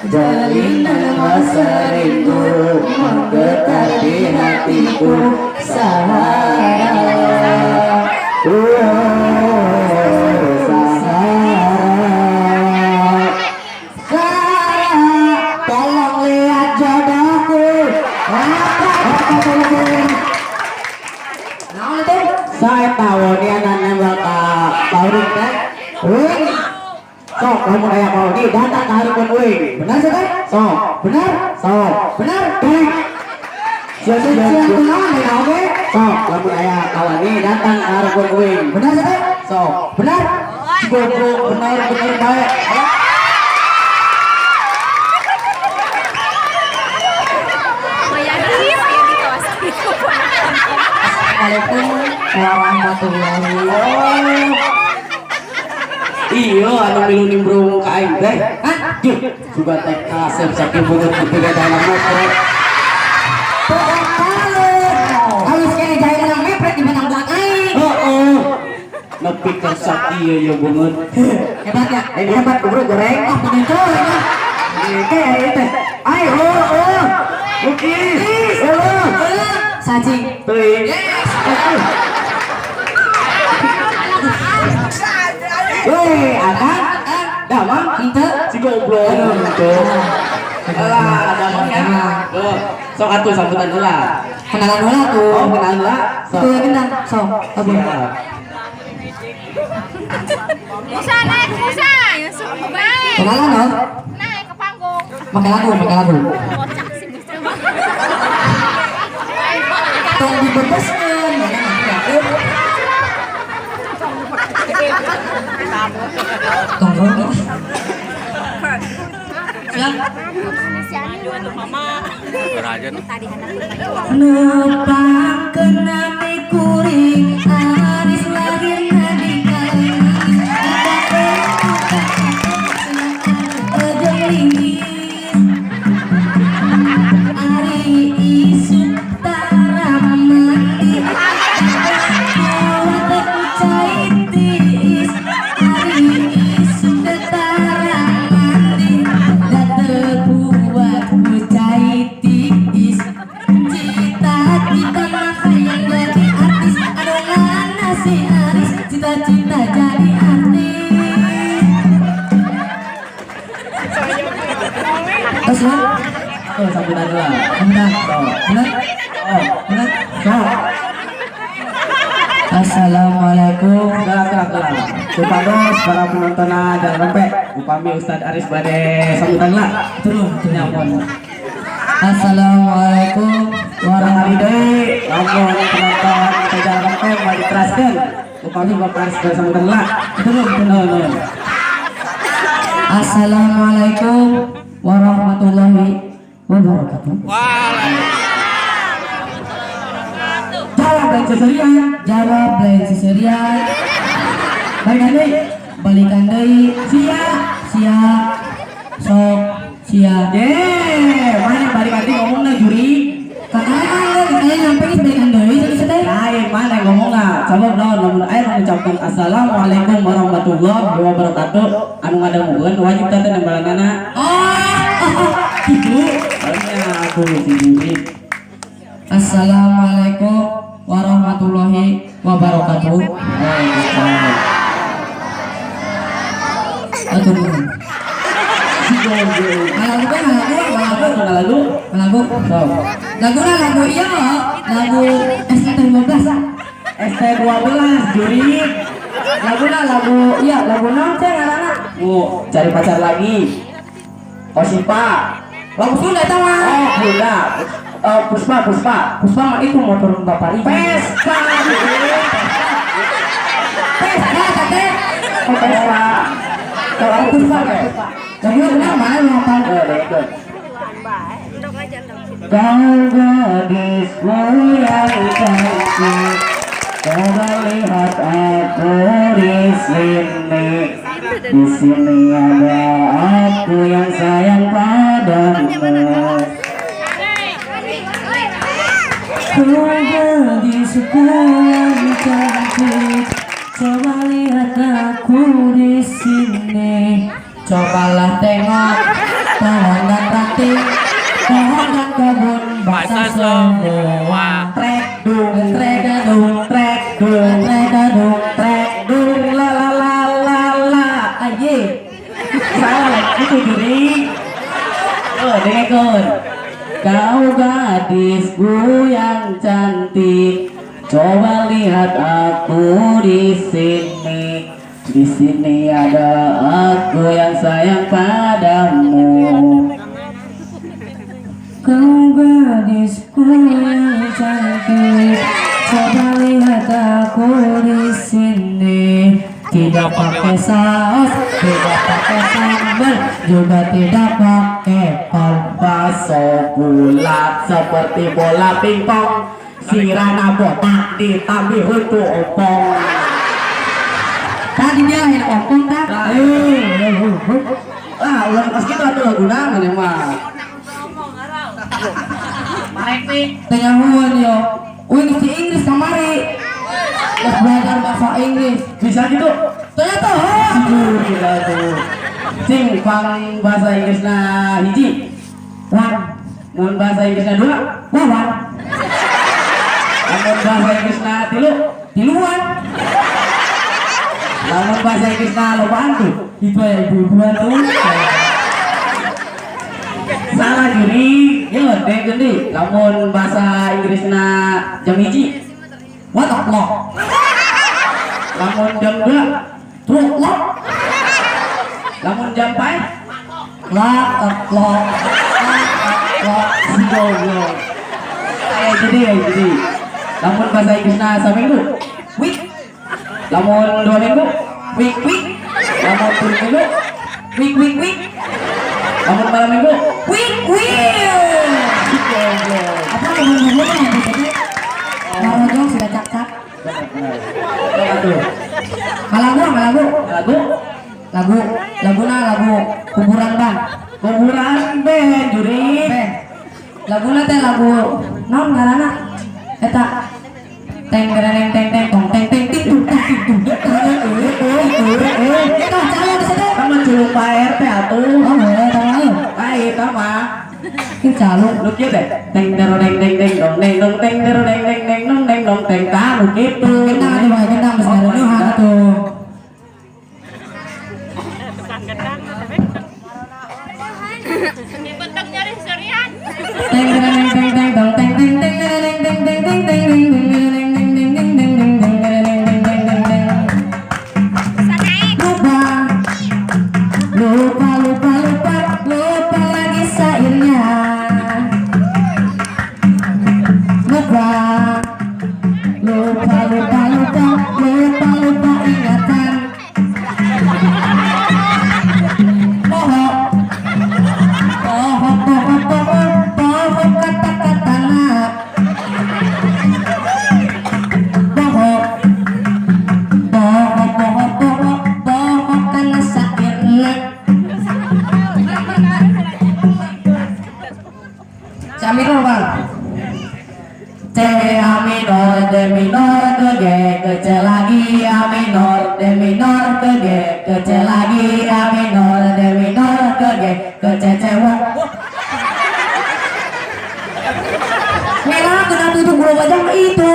Jalinan masa rindu menggetar di hatiku. Sahara, tolong lihat jodohku. Saya tahu dia nembak Paurin kan? Wing, sok kamu kayak Pauli datang ke Harikun Wing. Benar sih kan? Sok, benar, sok, benar. Siapa oke? Sok kamu kayak kawan ini datang ke Harikun Wing. Benar sih kan? Sok, benar. Goblok, benar baik. Assalamualaikum warahmatullahi wabarakatuh. Iya, anu milu nimbrung ka aing teh. Hah? Juh, juga teh kasep saking beungeut ketiga dalam mepret. Halus kene jalan mepret di benang belakang aing. Heeh. Nepi ka sakieu ya beungeut. Hebat ya? Ini hebat bro goreng. Oh, bener coy. Oke, ayo teh. Ayo, Oke. Sajing. Teuing. Weh, akang, damang, ente, si goblok. Alah, damang ya. Sok atuh sambutan heula. Kenalan heula tuh. Oh, kenalan heula. Tuh gendang, sok. Abang. Musa naik Musa, Yusuf baik. Kenalan no? Naik ke panggung. Pakai lagu. Kocak sih Musa. Tong dibebaskeun. Tongkrong nepangkeun nami kuring aris lahirna di Ari isuk taramati kuat caitis Ari isuk taramati dateu buat caitis cita-cita mah hayang jadi artis adonana si Aris cita-cita jadi artis. Terus oh, sambutan dulu. Benar. Benar. Assalamualaikum. Kepada para penonton dan rempek, upami Ustadz Aris bade sambutan lah. Turun nyapon. Assalamualaikum warahmatullahi wabarakatuh. Penonton kita rempek mau diteraskan. Upami Bapak Aris bade sambutan lah. Turun. Assalamualaikum warahmatullahi wabarakatuh. Jawab lain seserian. Balikan deui. Sia. Sok sia. Mana balikan deui ngomongna juri. Kakak nyampe balikan deui sedih. Lain mana ngomongna. Coba namun aya mengucapkan assalamualaikum warahmatullahi wabarakatuh. Anu ngadangukeun wajib teh nembalanana. Ibu, aku si Juri. Assalamualaikum warahmatullahi wabarakatuh. Aduh. Lagu iya, lagu ST12. ST12 Juri. Lagu naon teh ngaranna? Cari pacar lagi. Osipa. Lagu Sunda eta mah. Oh, Sunda. Puspa mah itu motor Bapak Ibu. Vespa. Kalau Puspa. Lagu benar mana lu hafal? Kau gadismu yang cantik, coba lihat aku di sini. Di sini ada aku yang sayang padamu. Kau gadisku yang cantik, coba lihat aku di sini. Cobalah tengok pohon dan ranting, pohon dan kebun basah semua. Trek dung, trek dung, trek dung, trek dung, trek dung, la la la la la. Aye, salah lagi tuh diri. Dengarkan. Kau gadisku yang cantik, coba lihat aku di sini. Di sini ada aku yang sayang padamu. Kau gadisku yang cantik, coba lihat aku di sini. Tidak pakai saus, tidak pakai sambal, juga tidak pakai bakso bulat seperti bola pingpong. Sirana botak ditambi untuk opong. Tadi dia yang opong tak? Ulang pas gitu atuh lagu nangan emang. Marek nih, tengah huan yo. Wih di Inggris kamari. Les belajar bahasa Inggris. Bisa gitu? Ternyata gila tuh. Sing pang bahasa Inggrisna hiji. Wan. Mun bahasa Inggrisna dua. Wawan. Mun bahasa Inggrisna tiluan. Lamun bahasa Inggrisna lobaan tuh. Itu ya ibu-ibuan tuh. Salah juri. Yo, deh gendi. Lamun bahasa Inggrisna jam hiji. What o'clock? Lamun jam 2 2 o'clock. Lamun jam 5 lah o'clock. Go. Jadi. Lamun bahasa Inggrisna seminggu week. Lamun 2 minggu week. Lamun 3 minggu week. Lamun malam minggu week. Apa ngomong-ngomong Marojong sudah cak-cak. Lagu kuburan band juri. Laguna teh lagu naon ngaranna? Eta teng teng teng teng tong teng teng ting tung ting tung. Eta calon sedek. Kamu culuk Pak RT atuh. Oh, tahu. Baik, mah. Cái trà luôn lúc trước đấy teng đero deng deng deng dong deng dong teng đero deng deng deng dong deng dong teng ta lu gitu kita di bawah kita masih ada lu hang tuh Bentuk nyari serian. teng đero deng deng deng dong teng teng teng đero deng deng deng deng deng deng deng deng deng deng deng deng deng lupa lagi sairnya. Lupa ingatan. Pohon kata-katana. Pohon karena sairnya. Camino bang. C A minor D minor ke G ke C lagi A minor D minor ke G ke C lagi A minor D minor ke G ke C cewek. Merah kenapa itu guru bajang itu?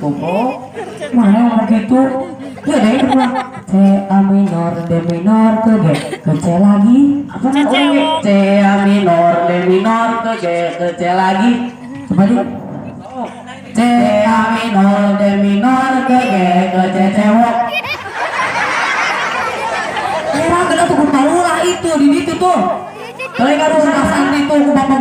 Goblok. Mana yang begitu? Ya deh berdua. C A minor D minor ke G ke C lagi. Apa namanya? C A minor D minor ke G ke C lagi. Coba di C A minor D minor ke G ke C cewek. Merah kenapa tuh lah itu di situ tuh. Kalau nggak ada itu bapak